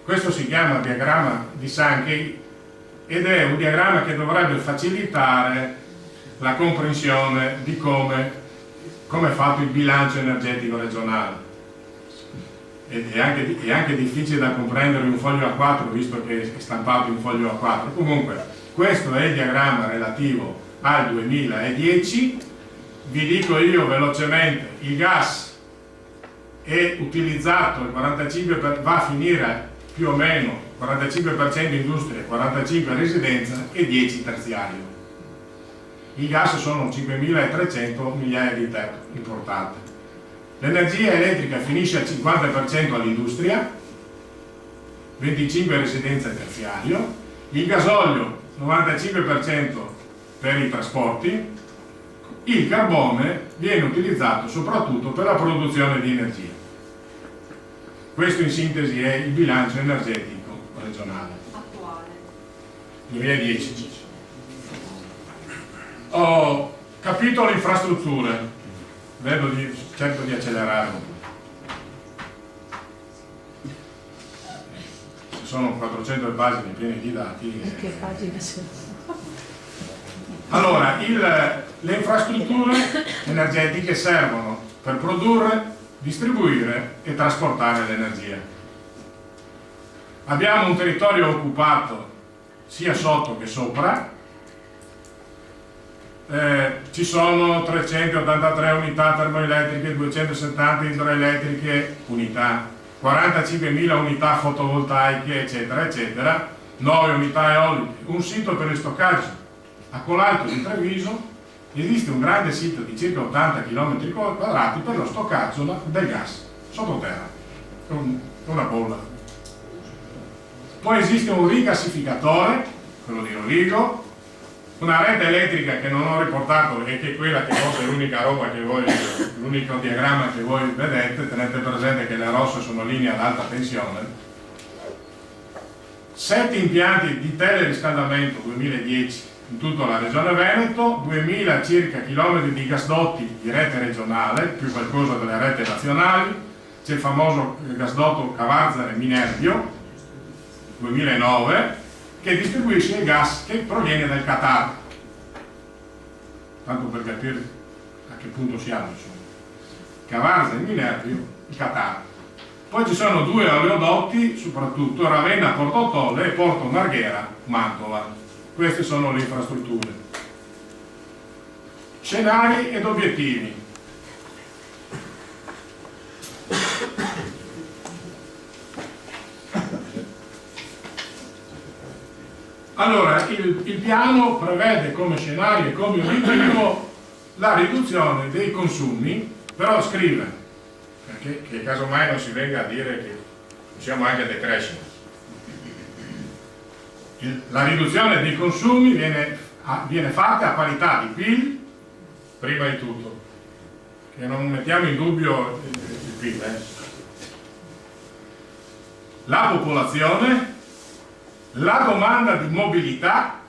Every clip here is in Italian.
Questo si chiama diagramma di Sankey ed è un diagramma che dovrebbe facilitare la comprensione di come è fatto il bilancio energetico regionale. Ed è anche difficile da comprendere in un foglio A4, visto che è stampato in foglio A4. Comunque, questo è il diagramma relativo al 2010. Vi dico io velocemente: il gas è utilizzato, il 45% va a finire più o meno 45% industria, 45% residenza e 10% terziario. I gas sono 5.300 migliaia di tep importate. L'energia elettrica finisce al 50% all'industria, 25% residenza e terziario, il gasolio 95% per i trasporti, il carbone viene utilizzato soprattutto per la produzione di energia. Questo in sintesi è il bilancio energetico regionale attuale 2010. Capitolo infrastrutture. Cerco di accelerare un po'. Ci sono 400 pagine piene di dati. Che pagine sono? Allora, le infrastrutture energetiche servono per produrre, distribuire e trasportare l'energia. Abbiamo un territorio occupato sia sotto che sopra. Ci sono 383 unità termoelettriche, 270 idroelettriche unità, 45.000 unità fotovoltaiche, eccetera, eccetera, 9 unità eoliche, un sito per il stoccaggio. A Colalto di Treviso esiste un grande sito di circa 80 km² per lo stoccaggio del gas sottoterra, una bolla. Poi esiste un rigassificatore, quello di Rovigo, una rete elettrica che non ho riportato e che è quella che forse è l'unica roba che voi, l'unico diagramma che voi vedete. Tenete presente che le rosse sono linee ad alta tensione. 7 impianti di teleriscaldamento 2010 in tutta la regione Veneto, 2000 circa chilometri di gasdotti di rete regionale, più qualcosa delle reti nazionali. C'è il famoso gasdotto Cavarzare-Minerbio 2009, che distribuisce il gas che proviene dal Qatar, tanto per capire a che punto siamo, insomma. Cavarzare-Minerbio, il Qatar. Poi ci sono 2 oleodotti, soprattutto Ravenna-Porto Tolle e Porto Marghera-Mantova. Queste sono le infrastrutture. Scenari ed obiettivi. Allora, il piano prevede come scenario e come obiettivo la riduzione dei consumi, però scrive, perché che casomai non si venga a dire che possiamo anche decrescere. La riduzione dei consumi viene fatta a parità di PIL, prima di tutto, che non mettiamo in dubbio il PIL. La popolazione, la domanda di mobilità,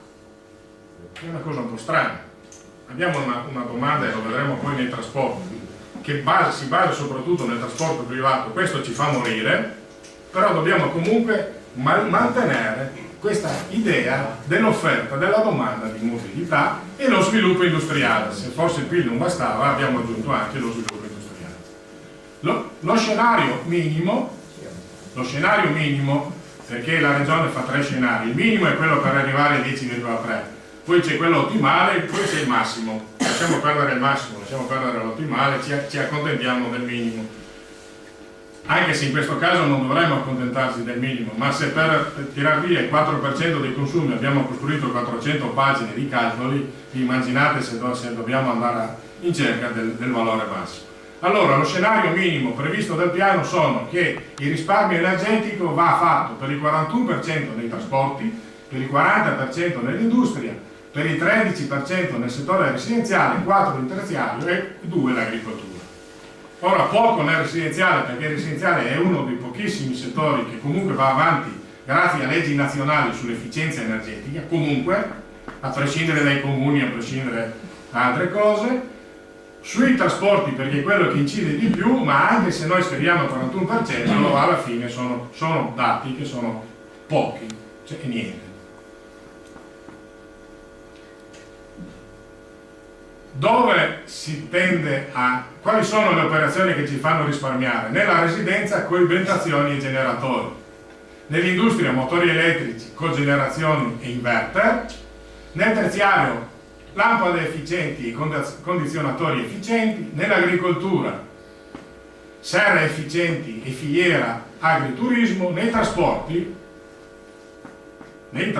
che è una cosa un po' strana. Abbiamo una domanda, e lo vedremo poi nei trasporti, che si basa soprattutto nel trasporto privato. Questo ci fa morire, però dobbiamo comunque mantenere questa idea dell'offerta, della domanda di mobilità e lo sviluppo industriale. Se forse il PIL non bastava, abbiamo aggiunto anche lo sviluppo industriale. Lo scenario minimo, perché la regione fa 3 scenari, il minimo è quello per arrivare ai 10,3, poi c'è quello ottimale, poi c'è il massimo. Lasciamo perdere il massimo, lasciamo perdere l'ottimale, ci accontentiamo del minimo. Anche se in questo caso non dovremmo accontentarsi del minimo, ma se per tirar via il 4% dei consumi abbiamo costruito 400 pagine di calcoli, immaginate se dobbiamo andare in cerca del valore massimo. Allora, lo scenario minimo previsto dal piano sono che il risparmio energetico va fatto per il 41% nei trasporti, per il 40% nell'industria, per il 13% nel settore residenziale, 4% in terziario e 2% l'agricoltura. Ora, poco nel residenziale, perché il residenziale è uno dei pochissimi settori che comunque va avanti grazie a leggi nazionali sull'efficienza energetica, comunque, a prescindere dai comuni, a prescindere da altre cose. sui trasporti perché è quello che incide di più, ma anche se noi speriamo il 41%, alla fine sono dati che sono pochi, cioè niente. Dove si tende a... quali sono le operazioni che ci fanno risparmiare? Nella residenza coibentazioni e generatori, nell'industria motori elettrici, cogenerazioni e inverter, nel terziario lampade efficienti e condizionatori efficienti, nell'agricoltura serre efficienti e filiera agriturismo, nei trasporti, non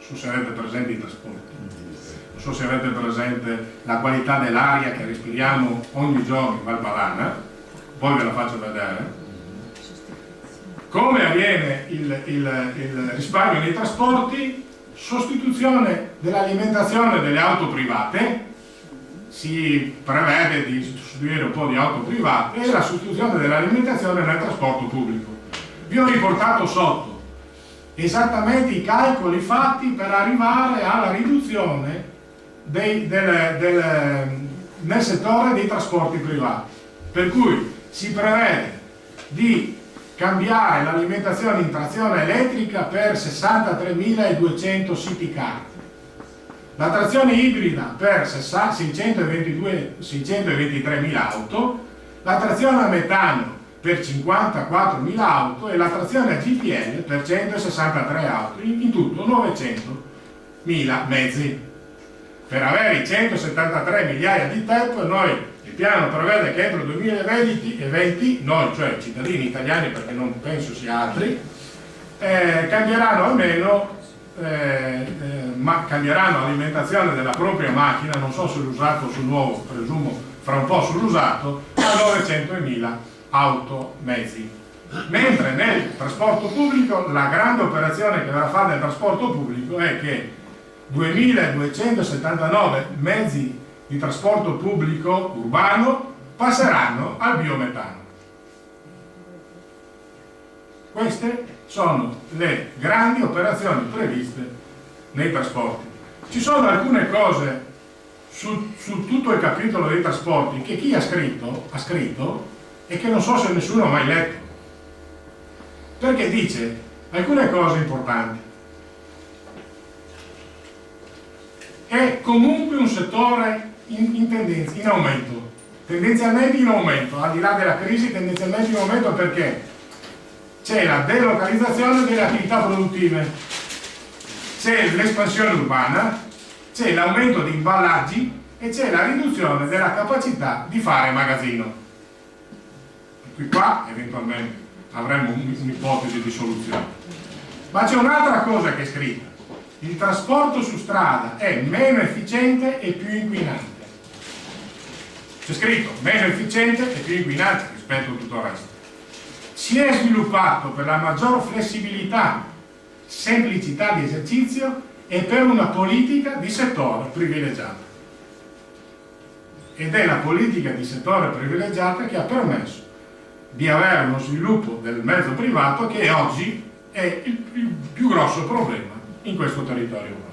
so se avete presente i trasporti, non so se avete presente la qualità dell'aria che respiriamo ogni giorno in Valpadana, poi ve la faccio vedere. Come avviene il risparmio nei trasporti? Sostituzione dell'alimentazione delle auto private, si prevede di sostituire un po' di auto private, e la sostituzione dell'alimentazione nel trasporto pubblico. Vi ho riportato sotto esattamente i calcoli fatti per arrivare alla riduzione nel settore dei trasporti privati, per cui si prevede di cambiare l'alimentazione in trazione elettrica per 63.200 city car, la trazione ibrida per 623.000 auto, la trazione a metano per 54.000 auto e la trazione a GPL per 163 auto, in tutto 900.000 mezzi. Per avere i 173 migliaia di TEP, noi il piano prevede che entro il 2020 noi, cioè cittadini italiani, perché non penso sia altri, cambieranno almeno, ma cambieranno l'alimentazione della propria macchina, non so sull'usato o sul nuovo, presumo fra un po' sull'usato, a 900.000 auto mezzi. Mentre nel trasporto pubblico la grande operazione che verrà fatta nel trasporto pubblico è che 2.279 mezzi di trasporto pubblico urbano passeranno al biometano. Queste sono le grandi operazioni previste nei trasporti. Ci sono alcune cose su tutto il capitolo dei trasporti che chi ha scritto e che non so se nessuno ha mai letto, perché dice alcune cose importanti. È comunque un settore in tendenza, in aumento, tendenzialmente in aumento, al di là della crisi tendenzialmente in aumento, perché c'è la delocalizzazione delle attività produttive, c'è l'espansione urbana, c'è l'aumento di imballaggi e c'è la riduzione della capacità di fare magazzino. E qua eventualmente avremo un'ipotesi di soluzione. Ma c'è un'altra cosa che è scritta: il trasporto su strada è meno efficiente e più inquinante. C'è scritto meno efficiente e più inquinante rispetto a tutto il resto. Si è sviluppato per la maggior flessibilità, semplicità di esercizio e per una politica di settore privilegiata. Ed è la politica di settore privilegiata che ha permesso di avere uno sviluppo del mezzo privato che oggi è il più grosso problema in questo territorio.